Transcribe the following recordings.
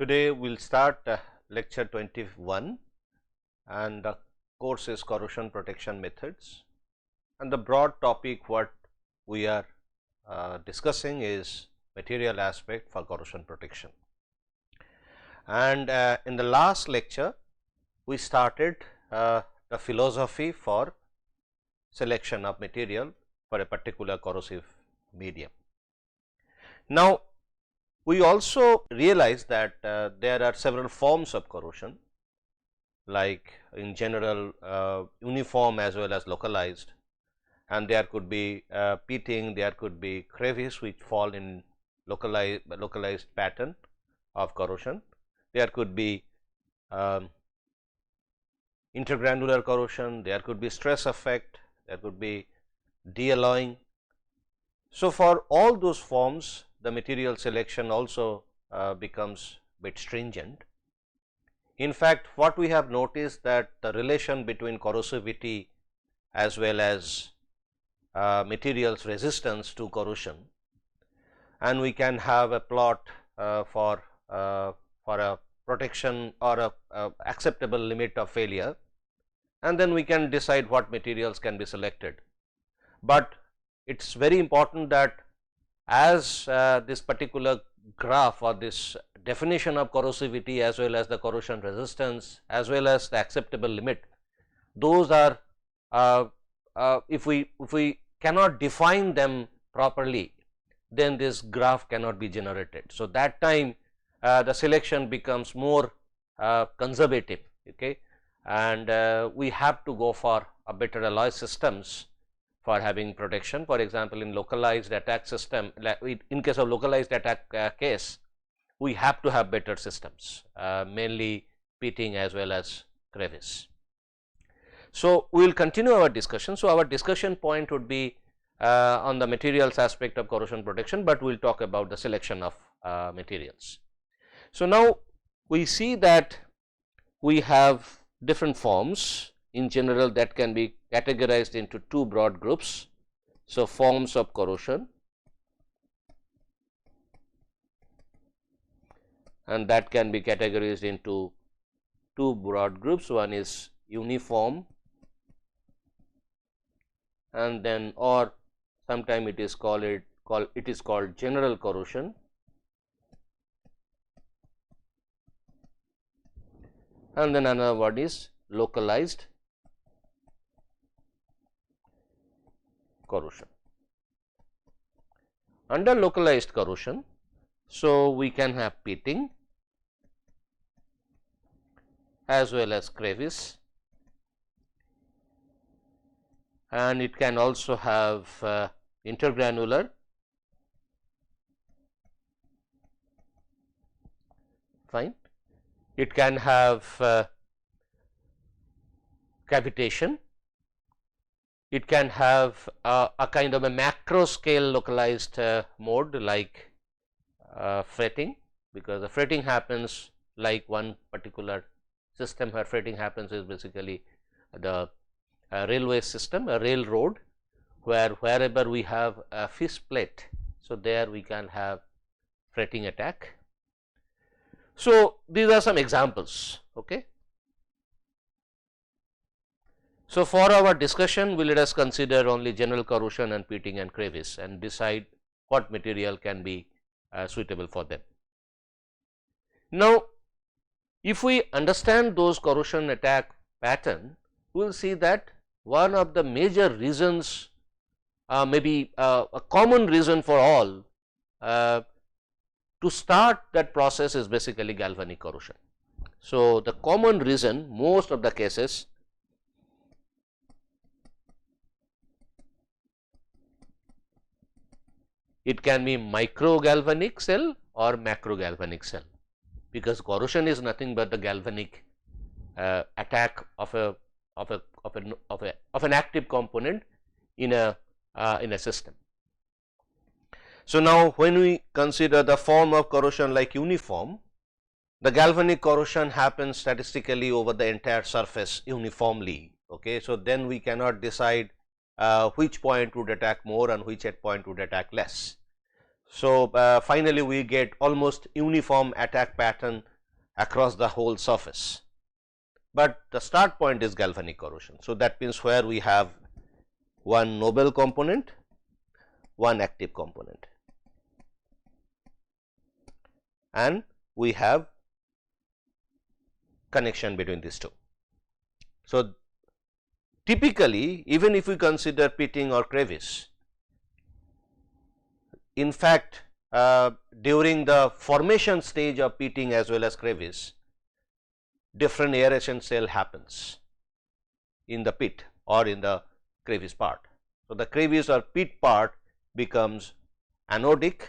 Today we will start lecture 21 and the course is corrosion protection methods, and the broad topic what we are discussing is material aspect for corrosion protection. And in the last lecture we started the philosophy for selection of material for a particular corrosive medium. Now, we also realize that there are several forms of corrosion, like in general uniform as well as localized, and there could be pitting, there could be crevice which fall in localized pattern of corrosion, there could be intergranular corrosion, there could be stress effect, there could be de-alloying. So, for all those forms the material selection also becomes bit stringent. In fact, what we have noticed that the relation between corrosivity as well as materials resistance to corrosion, and we can have a plot for a protection or a acceptable limit of failure, and then we can decide what materials can be selected. But it is very important that as this particular graph or this definition of corrosivity as well as the corrosion resistance as well as the acceptable limit, those are if we cannot define them properly, then this graph cannot be generated. So, that time the selection becomes more conservative, okay, and we have to go for a better alloy systems for having protection. For example, in localized attack system, in case of localized attack case, we have to have better systems, mainly pitting as well as crevice. So, we will continue our discussion. So, our discussion point would be on the materials aspect of corrosion protection, but we will talk about the selection of materials. So, now we see that we have different forms in general that can be categorized into two broad groups. So, forms of corrosion, and that can be categorized into two broad groups. One is uniform, and then or sometime it is called general corrosion, and then another one is localized corrosion. Under localized corrosion, so we can have pitting as well as crevice, and it can also have intergranular, fine. It can have cavitation. It can have a kind of a macro scale localized mode like fretting, because the fretting happens like one particular system where fretting happens is basically the railway system, a railroad, where wherever we have a fist plate, so there we can have fretting attack. So, these are some examples, okay. So, for our discussion, let us consider only general corrosion and pitting and crevice and decide what material can be suitable for them. Now, if we understand those corrosion attack pattern, we will see that one of the major reasons, maybe a common reason for all to start that process is basically galvanic corrosion. So, the common reason, most of the cases, it can be micro galvanic cell or macro galvanic cell, because corrosion is nothing but the galvanic attack of an active component in a system. So, now when we consider the form of corrosion like uniform, the galvanic corrosion happens statistically over the entire surface uniformly, okay. So, then we cannot decide which point would attack more and which point would attack less. So, finally, we get almost uniform attack pattern across the whole surface, but the start point is galvanic corrosion. So, that means where we have one noble component, one active component, and we have connection between these two. So, typically even if we consider pitting or crevice, in fact during the formation stage of pitting as well as crevice, different aeration cell happens in the pit or in the crevice part. So, the crevice or pit part becomes anodic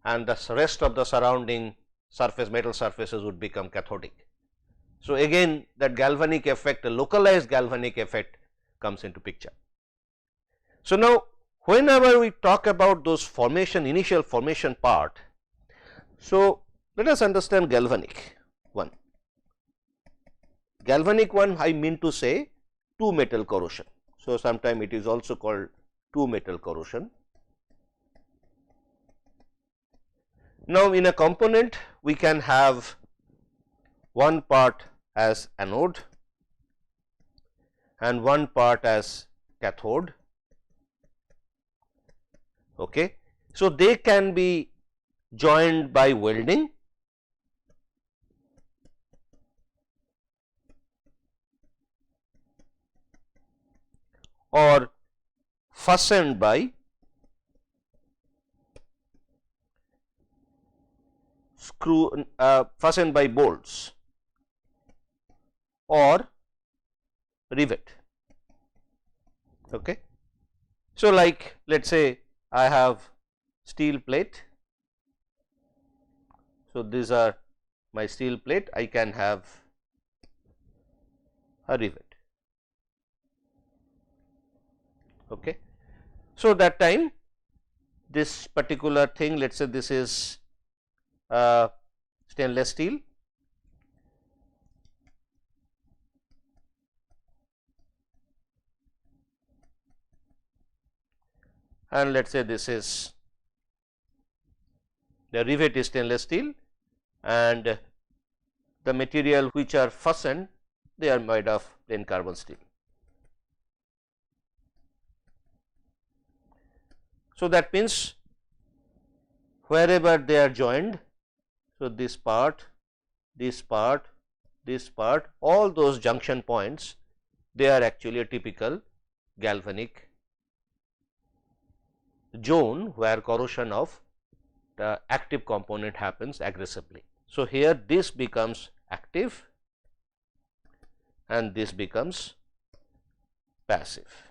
and the rest of the surrounding surface, metal surfaces would become cathodic. So, again that galvanic effect, a localized galvanic effect comes into picture. So, now whenever we talk about those formation, initial formation part, so let us understand galvanic one. Galvanic one, I mean to say two metal corrosion. So, sometime it is also called two metal corrosion. Now, in a component we can have one part as anode and one part as cathode. Okay. So, they can be joined by welding or fastened by fastened by bolts or rivet. Okay. So, like let us say I have steel plate. So, these are my steel plate, I can have a rivet. Okay. So, that time this particular thing, let us say this is stainless steel, and let us say this is the rivet is stainless steel and the material which are fastened, they are made of plain carbon steel. So, that means wherever they are joined, so this part, this part, this part, all those junction points, they are actually a typical galvanic zone where corrosion of the active component happens aggressively. So, here this becomes active and this becomes passive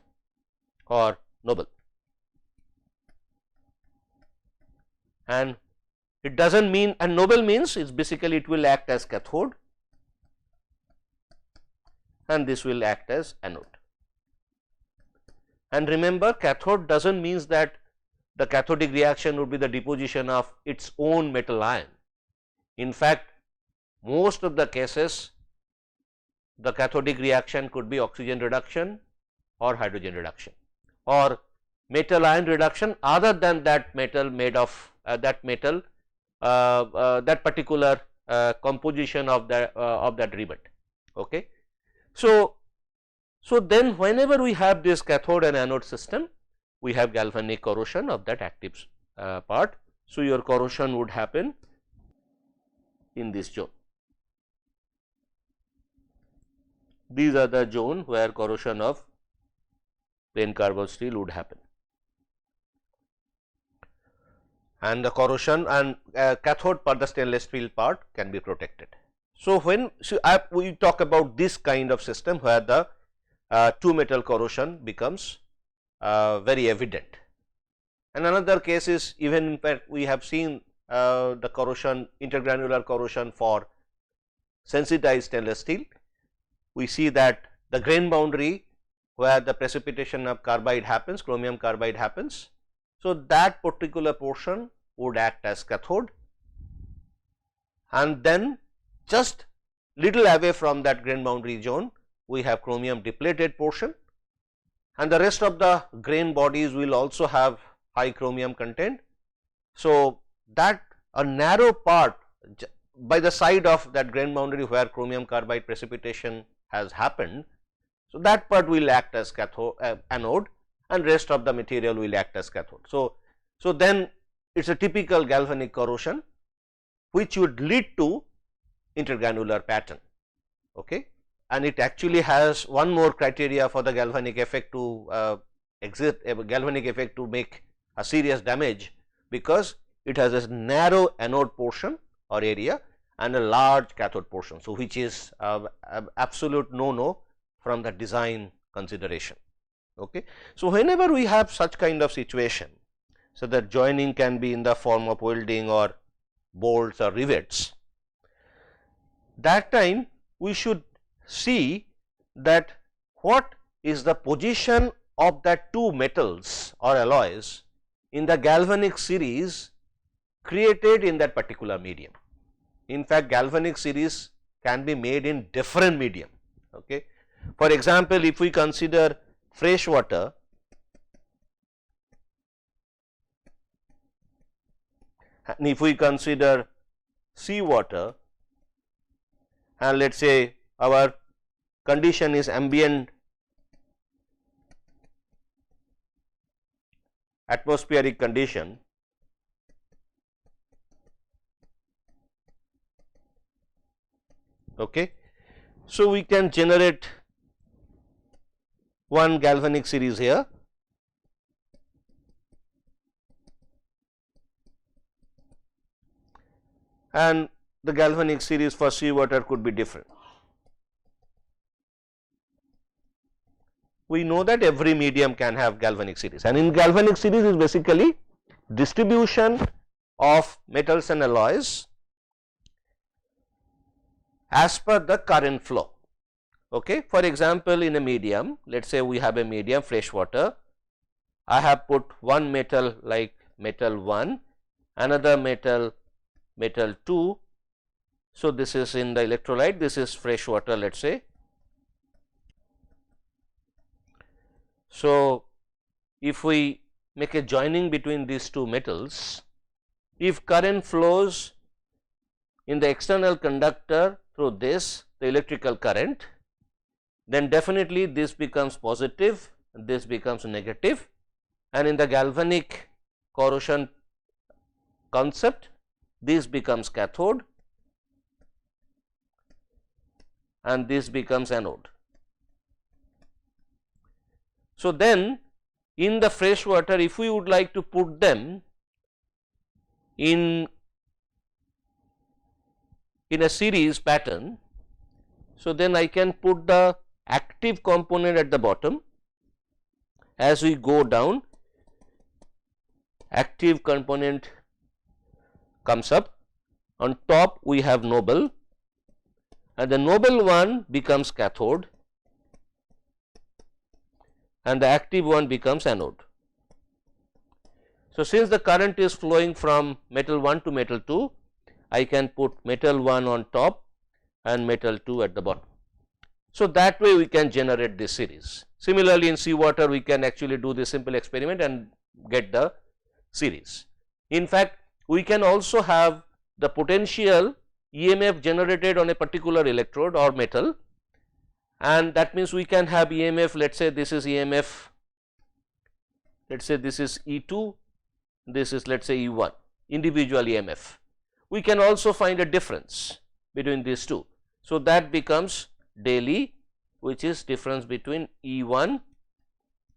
or noble, and it does not mean, and noble means it is basically it will act as cathode and this will act as anode. And remember, cathode does not mean that the cathodic reaction would be the deposition of its own metal ion. In fact, most of the cases the cathodic reaction could be oxygen reduction or hydrogen reduction or metal ion reduction other than that metal made of that metal that particular composition of that rivet. Okay. So, then whenever we have this cathode and anode system, we have galvanic corrosion of that active part. So, your corrosion would happen in this zone. These are the zone where corrosion of plain carbon steel would happen, and the corrosion and cathode part, the stainless steel part can be protected. So, when we talk about this kind of system where the two metal corrosion becomes very evident, and another case is even in fact we have seen the corrosion, intergranular corrosion for sensitized stainless steel. We see that the grain boundary where the precipitation of carbide happens, chromium carbide happens. So, that particular portion would act as cathode, and then just little away from that grain boundary zone we have chromium depleted portion, and the rest of the grain bodies will also have high chromium content. So, that a narrow part by the side of that grain boundary where chromium carbide precipitation has happened. So, that part will act as cathode, anode, and rest of the material will act as cathode. So, then it is a typical galvanic corrosion which would lead to intergranular pattern. Okay. And it actually has one more criteria for the galvanic effect to exist, a galvanic effect to make a serious damage, because it has a narrow anode portion or area and a large cathode portion. So, which is absolute no from the design consideration. Okay. So, whenever we have such kind of situation, so that joining can be in the form of welding or bolts or rivets, that time we should see that what is the position of that two metals or alloys in the galvanic series created in that particular medium. In fact, galvanic series can be made in different medium. Okay. For example, if we consider fresh water and if we consider sea water, and let us say our condition is ambient atmospheric condition, okay. So, we can generate one galvanic series here, and the galvanic series for sea water could be different. We know that every medium can have galvanic series, and in galvanic series is basically distribution of metals and alloys as per the current flow. Okay. For example, in a medium, let us say we have a medium fresh water, I have put one metal like metal 1, another metal 2. So, this is in the electrolyte, this is fresh water, let us say. So, if we make a joining between these two metals, if current flows in the external conductor through this, the electrical current, then definitely this becomes positive, this becomes negative, and in the galvanic corrosion concept, this becomes cathode and this becomes anode. So, then in the fresh water, if we would like to put them in a series pattern, so then I can put the active component at the bottom. As we go down, active component comes up, on top we have noble, and the noble one becomes cathode and the active one becomes anode. So, since the current is flowing from metal 1 to metal 2, I can put metal 1 on top and metal 2 at the bottom. So, that way we can generate this series. Similarly, in seawater we can actually do this simple experiment and get the series. In fact, we can also have the potential EMF generated on a particular electrode or metal, and that means we can have EMF, let us say this is EMF, let us say this is E2, this is let us say E1, individual EMF. We can also find a difference between these two. So, that becomes daily, which is difference between E1,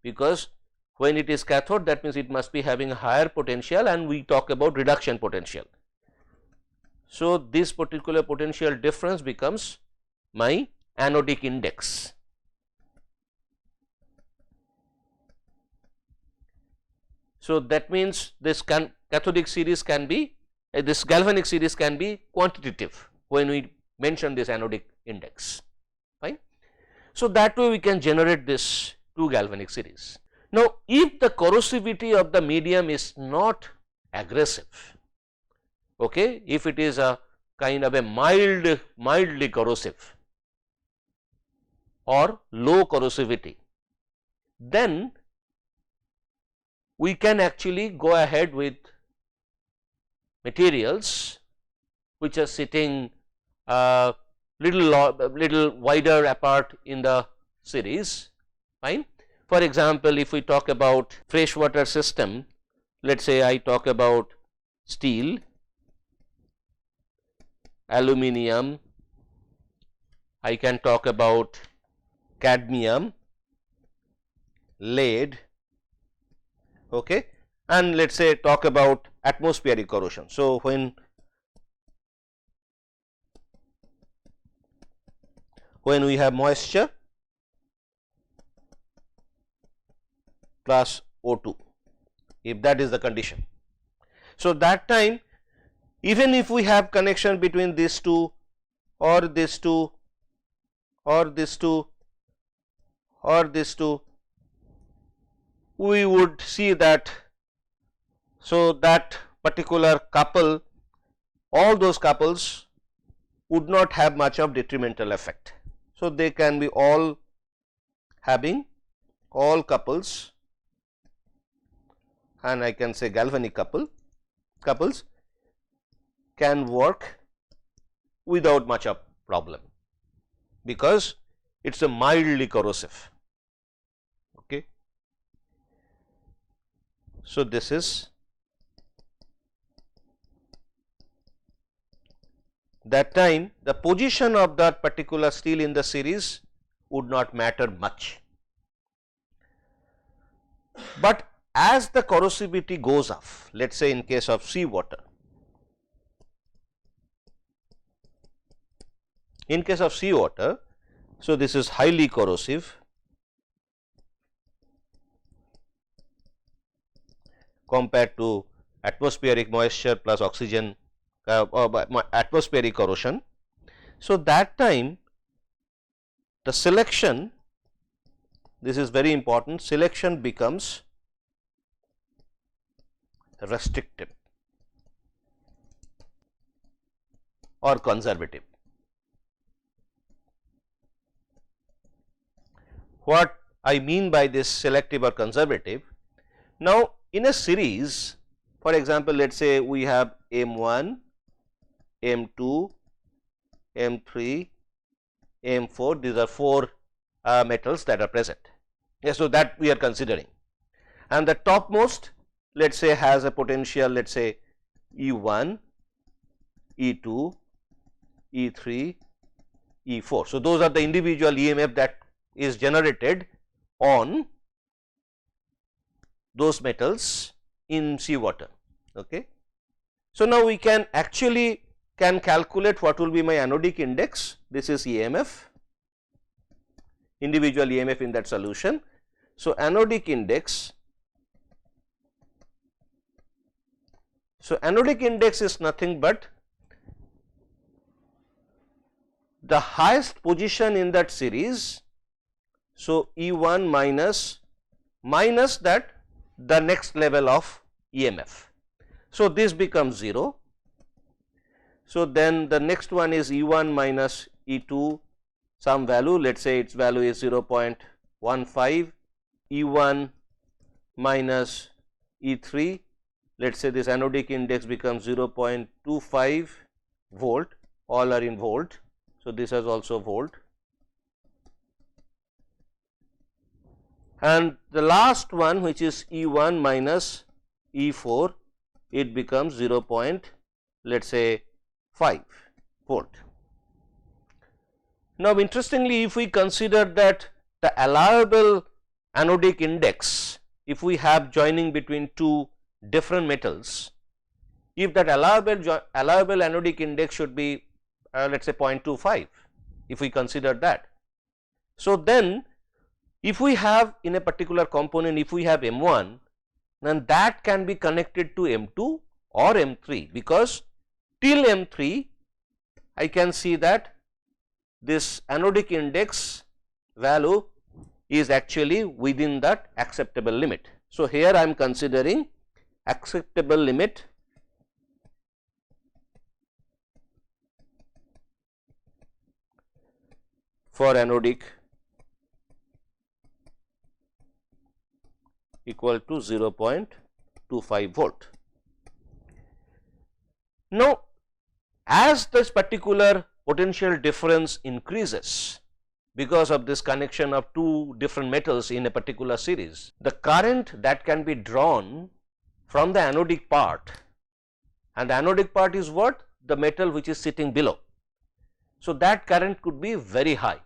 because when it is cathode, that means it must be having a higher potential, and we talk about reduction potential. So, this particular potential difference becomes my anodic index. So, that means this cathodic series can be, this galvanic series can be quantitative when we mention this anodic index, fine. So, that way we can generate this two galvanic series. Now, if the corrosivity of the medium is not aggressive, okay, if it is a kind of a mildly corrosive or low corrosivity, then we can actually go ahead with materials which are sitting little wider apart in the series, fine. For example, if we talk about freshwater system, let us say I talk about steel, aluminium, I can talk about cadmium, lead, okay, and let us say talk about atmospheric corrosion. So, when we have moisture plus O2, if that is the condition. So, that time even if we have connection between these two or these two or these two or these two, we would see that, so that particular couple, all those couples would not have much of detrimental effect. So, they can be all having, all couples, and I can say galvanic couples can work without much of problem, because it is a mildly corrosive. Okay. So, this is that time the position of that particular steel in the series would not matter much, but as the corrosivity goes up, let us say in case of seawater, so this is highly corrosive compared to atmospheric moisture plus oxygen atmospheric corrosion. So, that time the selection, this is very important, selection becomes restrictive or conservative. What I mean by this selective or conservative? Now, in a series, for example, let us say we have M1, M2, M3, M4, these are 4 metals that are present. Yes, so that we are considering, and the topmost, let us say, has a potential, let us say E1, E2, E3, E4. So, those are the individual EMF that is generated on those metals in seawater. Okay. So, now we can actually calculate what will be my anodic index. This is EMF, individual EMF in that solution. So, anodic index, so anodic index is nothing but the highest position in that series. So, E1 minus that the next level of EMF. So, this becomes 0. So, then the next one is E1 minus E2 some value, let us say its value is 0.15, E1 minus E3, let us say this anodic index becomes 0.25 volt, all are in volt. So, this is also volt, and the last one, which is E1 minus E4, it becomes 0. Let us say 5 volt. Now, interestingly, if we consider that the allowable anodic index, if we have joining between two different metals, if that allowable anodic index should be let us say 0.25, if we consider that. So, then if we have in a particular component, if we have M1, then that can be connected to M2 or M3, because till M3 I can see that this anodic index value is actually within that acceptable limit. So, here I am considering acceptable limit for anodic equal to 0.25 volt. Now, as this particular potential difference increases because of this connection of two different metals in a particular series, the current that can be drawn from the anodic part, and the anodic part is what? The metal which is sitting below. So, that current could be very high,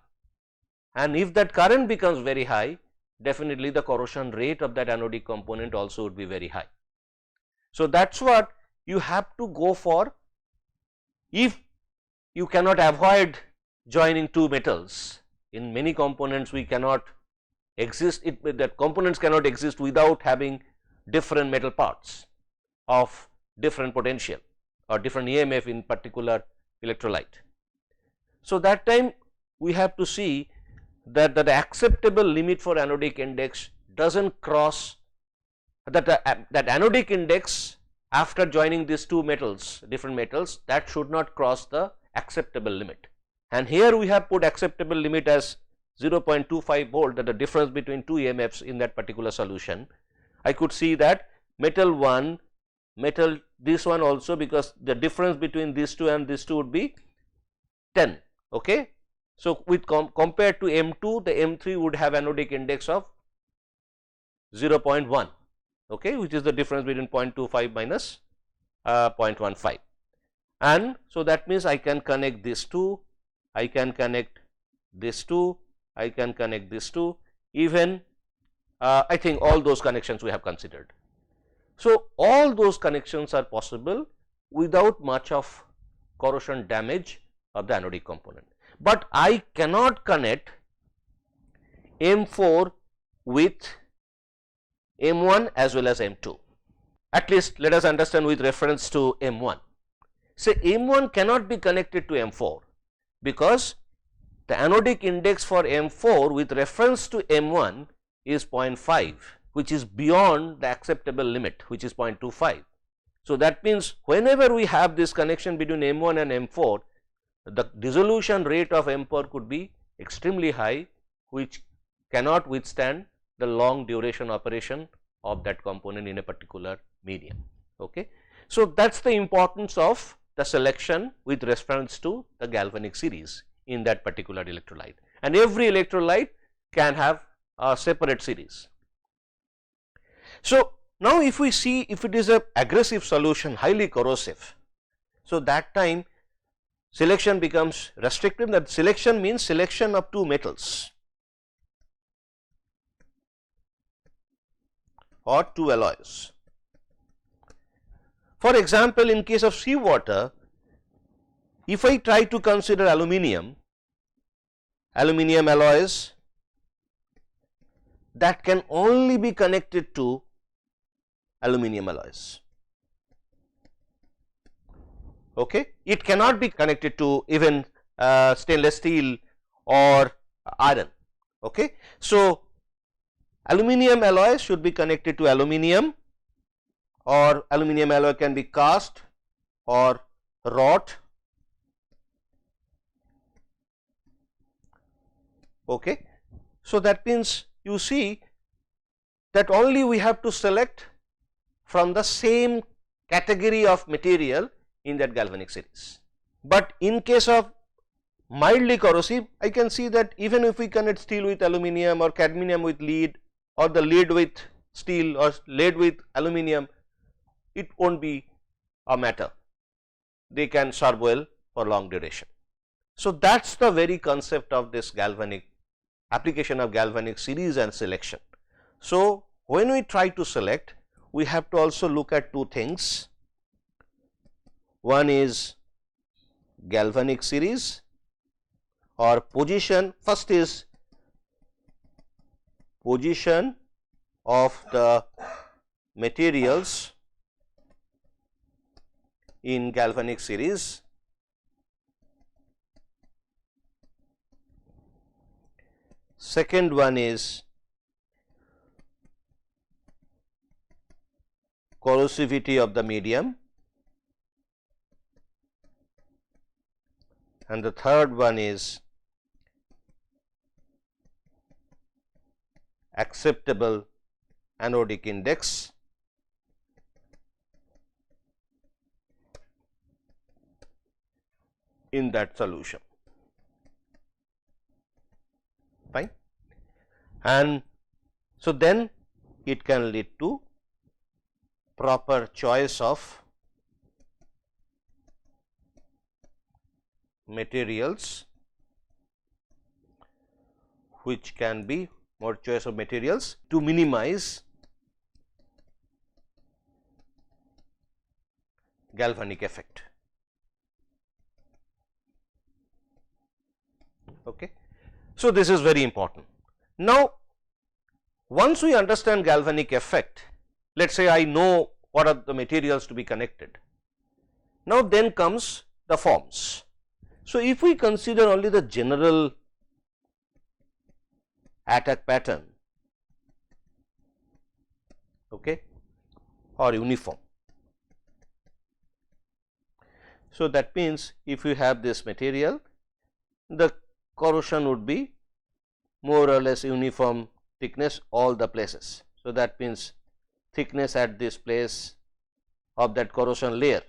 and if that current becomes very high, definitely the corrosion rate of that anodic component also would be very high. So, that is what you have to go for. If you cannot avoid joining two metals, in many components we cannot exist, that components cannot exist without having different metal parts of different potential or different EMF in particular electrolyte. So, that time we have to see that the acceptable limit for anodic index does not cross that anodic index after joining these two metals, different metals, that should not cross the acceptable limit. And here we have put acceptable limit as 0.25 volt, that the difference between two EMFs in that particular solution. I could see that metal 1, metal this one also, because the difference between these two and these two would be 10. Okay. So, with compared to M2, the M3 would have anodic index of 0.1, okay, which is the difference between 0.25 minus 0.15. And so, that means I can connect these two, I can connect this two, I can connect this two, even I think all those connections we have considered. So, all those connections are possible without much of corrosion damage of the anodic component, but I cannot connect M4 with M1 as well as M2. At least let us understand with reference to M1. Say M1 cannot be connected to M4 because the anodic index for M4 with reference to M1 is 0.5, which is beyond the acceptable limit, which is 0.25. So, that means whenever we have this connection between M1 and M4, the dissolution rate of M4 could be extremely high, which cannot withstand the long duration operation of that component in a particular medium. Okay. So, that is the importance of the selection with reference to the galvanic series in that particular electrolyte, and every electrolyte can have a separate series. So, now if we see if it is a aggressive solution, highly corrosive, so that time selection becomes restrictive. That selection means selection of two metals or two alloys. For example, in case of seawater, if I try to consider aluminium alloys that can only be connected to aluminium alloys. Okay. It cannot be connected to even stainless steel or iron. Okay. So, aluminium alloys should be connected to aluminium, or aluminium alloy can be cast or wrought. Okay. So, that means you see that only we have to select from the same category of material in that galvanic series. But in case of mildly corrosive, I can see that even if we connect steel with aluminium or cadmium with lead, or the lead with steel or lead with aluminium, it will not be a matter, they can serve well for long duration. So, that is the very concept of this galvanic application of galvanic series and selection. So, when we try to select, we have to also look at two things. One is galvanic series or position. First is position of the materials in galvanic series. Second one is corrosivity of the medium, and the third one is acceptable anodic index. in that solution. Fine. And so then it can lead to proper choice of materials, which can be more choice of materials to minimize galvanic effect. Okay. So, this is very important. Now, once we understand galvanic effect, let us say I know what are the materials to be connected. Now, then comes the forms. So, if we consider only the general attack pattern, okay, or uniform. So, that means if you have this material, the corrosion would be more or less uniform thickness all the places. So, that means thickness at this place of that corrosion layer,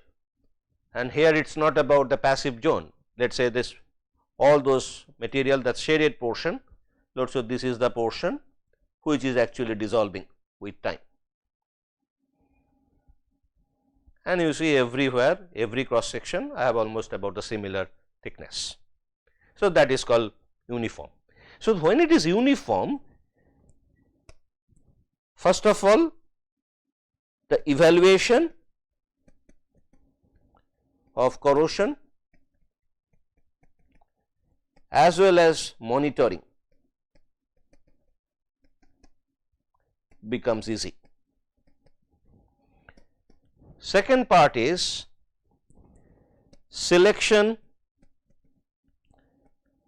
and here it is not about the passive zone. Let us say this all those material, that shaded portion, so this is the portion which is actually dissolving with time, and you see everywhere, every cross section I have almost about the similar thickness. So, that is called uniform. So, when it is uniform, first of all the evaluation of corrosion as well as monitoring becomes easy. Second part is selection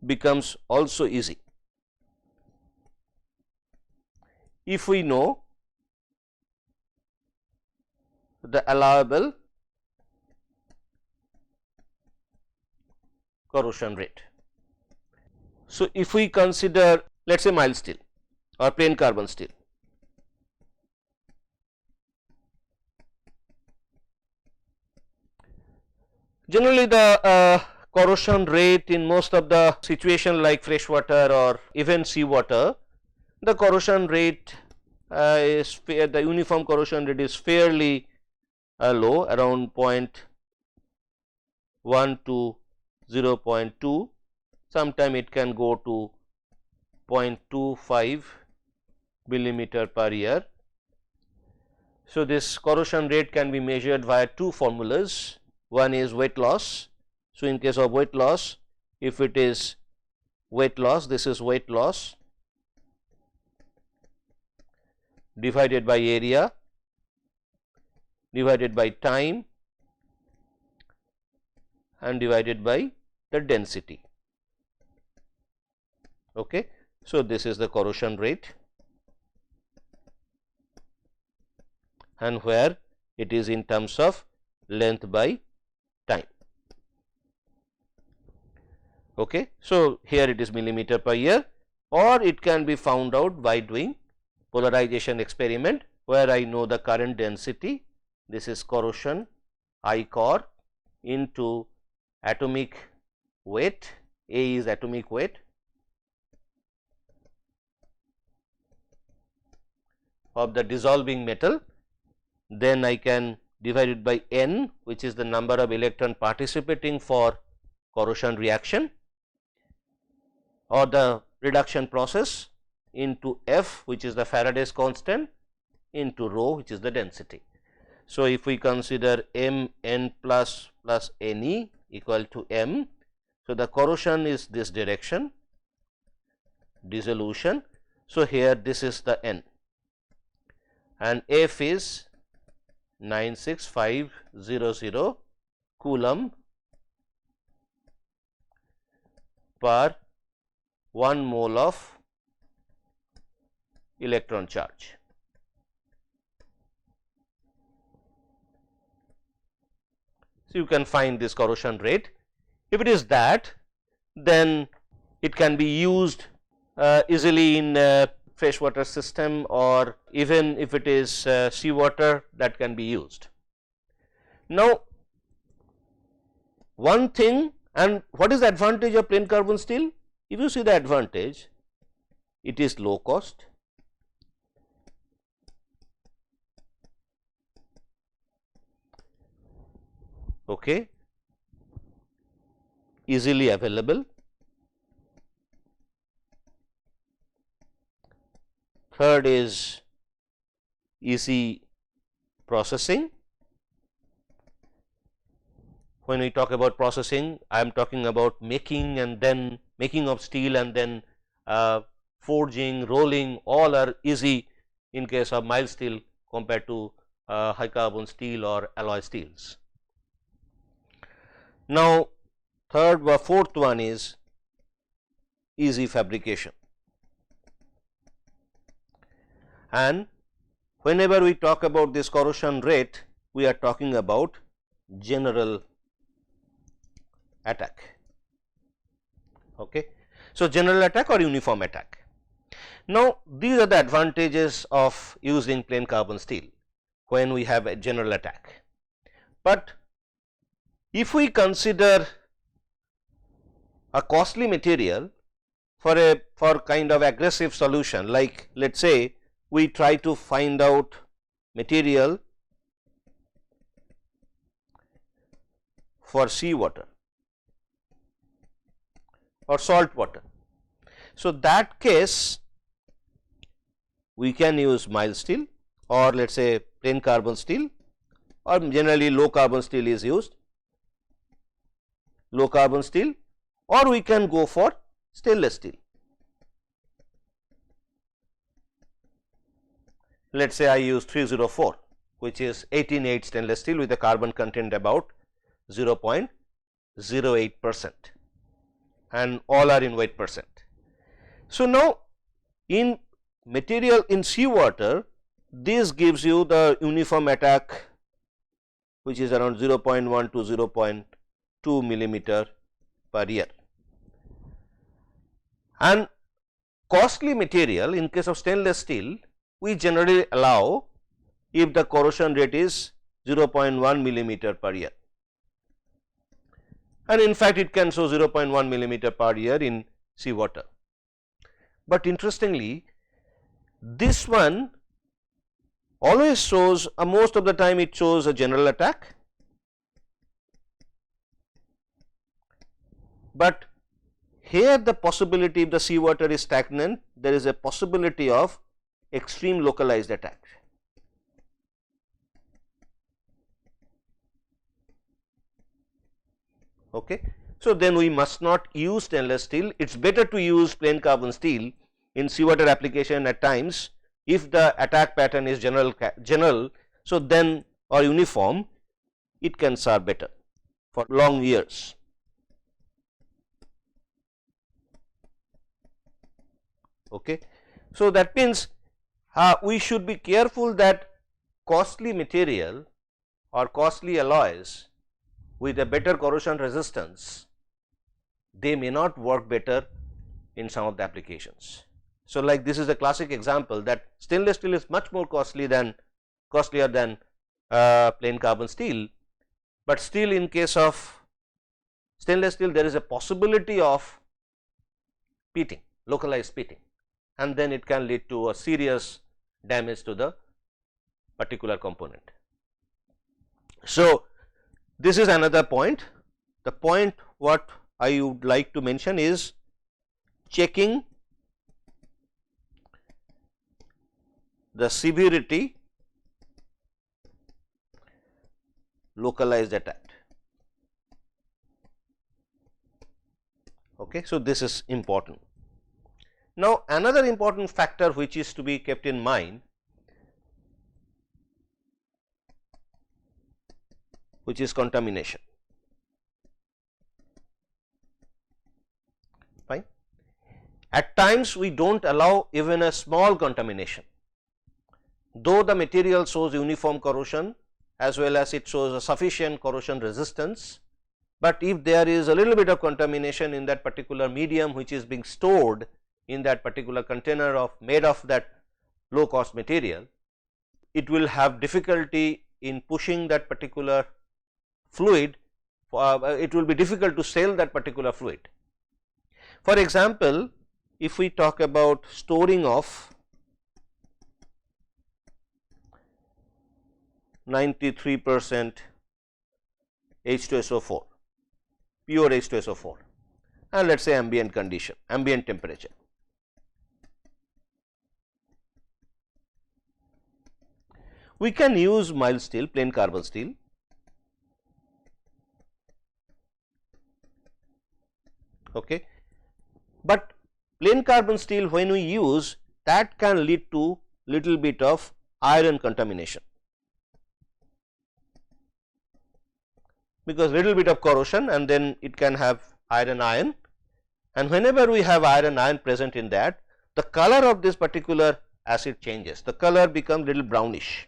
becomes also easy. If we know the allowable corrosion rate. So, if we consider let us say mild steel or plain carbon steel, generally the corrosion rate in most of the situation like fresh water or even sea water, the corrosion rate is the uniform corrosion rate is fairly low, around 0.1 to 0.2, sometime it can go to 0.25 millimeter per year. So, this corrosion rate can be measured via two formulas. One is weight loss. So, in case of weight loss, if it is weight loss, this is weight loss divided by area divided by time and divided by the density. Okay. So, this is the corrosion rate, and where it is in terms of length by time. Okay. So, here it is millimeter per year, or it can be found out by doing polarization experiment, where I know the current density, this is corrosion I cor into atomic weight, A is atomic weight of the dissolving metal, then I can divide it by N, which is the number of electron participating for corrosion reaction or the reduction process, into F, which is the Faraday's constant, into rho, which is the density. So, if we consider M n plus Ne equal to M, so the corrosion is this direction, dissolution. So, here this is the N, and F is 96500 coulomb per 1 mole of electron charge. So, you can find this corrosion rate. If it is that, then it can be used easily in freshwater system, or even if it is seawater, that can be used. Now, one thing And what is the advantage of plain carbon steel? If you see the advantage, it is low cost, okay, easily available, third is easy processing. When we talk about processing, I am talking about making and then making of steel and then forging, rolling, all are easy in case of mild steel compared to high carbon steel or alloy steels. Now, third or fourth one is easy fabrication, and whenever we talk about this corrosion rate, we are talking about general attack. Okay. So, general attack or uniform attack. Now, these are the advantages of using plain carbon steel when we have a general attack. But if we consider a costly material for kind of aggressive solution, like let us say we try to find out material for seawater or salt water. So, that case we can use mild steel or let us say plain carbon steel, or generally low carbon steel is used, low carbon steel, or we can go for stainless steel. Let us say I use 304, which is 18.8 stainless steel with a carbon content about 0.08%, and all are in weight percent. So, now in material in seawater, this gives you the uniform attack, which is around 0.1 to 0.2 millimeter per year. And costly material, in case of stainless steel, we generally allow if the corrosion rate is 0.1 millimeter per year, and in fact it can show 0.1 millimeter per year in seawater. But interestingly, this one always shows, most of the time it shows a general attack, but here the possibility, if the seawater is stagnant, there is a possibility of extreme localized attack. Okay. So, then we must not use stainless steel. It is better to use plain carbon steel in seawater application at times if the attack pattern is general. So, then or uniform, it can serve better for long years. Okay. So, that means we should be careful that costly material or costly alloys with a better corrosion resistance, they may not work better in some of the applications. So, like this is a classic example that stainless steel is much more costlier than plain carbon steel, but still in case of stainless steel there is a possibility of pitting, localized pitting, and then it can lead to a serious damage to the particular component. So, this is another point. The point what I would like to mention is checking the severity localized attack. Okay. So, this is important. Now, another important factor which is to be kept in mind, which is contamination. Fine. At times we do not allow even a small contamination, though the material shows uniform corrosion as well as it shows a sufficient corrosion resistance, but if there is a little bit of contamination in that particular medium which is being stored in that particular container made of that low cost material, it will have difficulty in pushing that particular fluid it will be difficult to sell that particular fluid. For example, if we talk about storing of 93% H2SO4, pure H2SO4, and let us say ambient condition, ambient temperature. We can use mild steel, plain carbon steel, okay. But plain carbon steel, when we use, that can lead to little bit of iron contamination, because little bit of corrosion and then it can have iron, and whenever we have iron present in that, the color of this particular acid changes, the color becomes little brownish.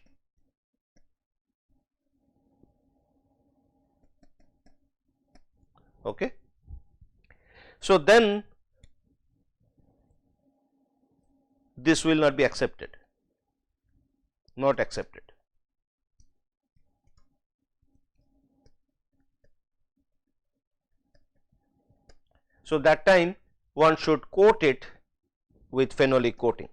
Okay. So, then this will not be accepted, not accepted. So, that time one should coat it with phenolic coating.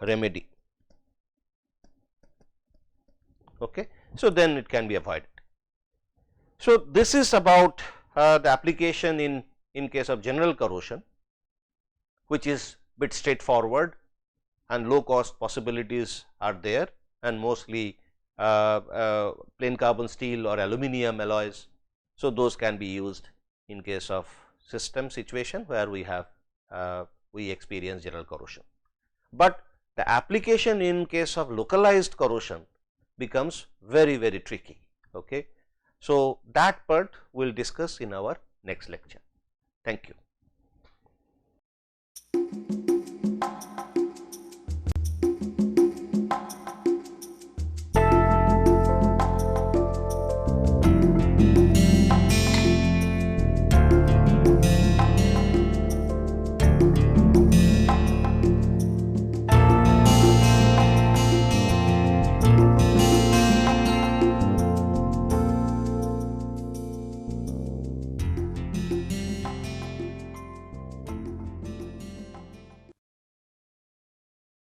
Remedy. Okay. So, then it can be avoided. So, this is about the application in case of general corrosion, which is bit straightforward and low cost possibilities are there, and mostly plain carbon steel or aluminum alloys. So, those can be used in case of system situation where we have we experience general corrosion, but the application in case of localized corrosion becomes very tricky. Okay. So, that part we will discuss in our next lecture. Thank you.